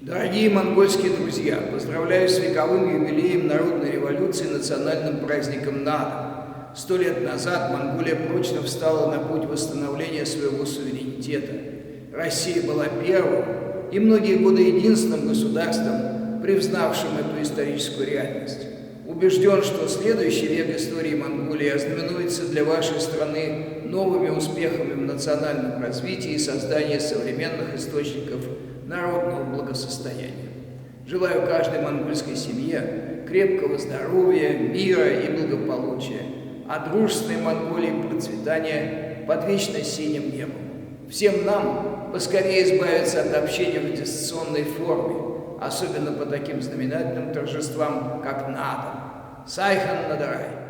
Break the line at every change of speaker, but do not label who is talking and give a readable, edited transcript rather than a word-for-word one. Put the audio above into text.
Дорогие монгольские друзья, поздравляю с вековым юбилеем народной революции и национальным праздником Надо. 100 лет назад Монголия прочно встала на путь восстановления своего суверенитета. Россия была первым и многие годы единственным государством, признавшим эту историческую реальность. Убежден, что следующий век истории Монголии ознаменуется для вашей страны новыми успехами в национальном развитии и создании современных источников народного благосостояния. Желаю каждой монгольской семье крепкого здоровья, мира и благополучия, а дружественной Монголии процветания под вечно синим небом. Всем нам поскорее избавиться от общения в дистанционной форме, особенно по таким знаменательным торжествам, как Надо. Сайхан Надарай.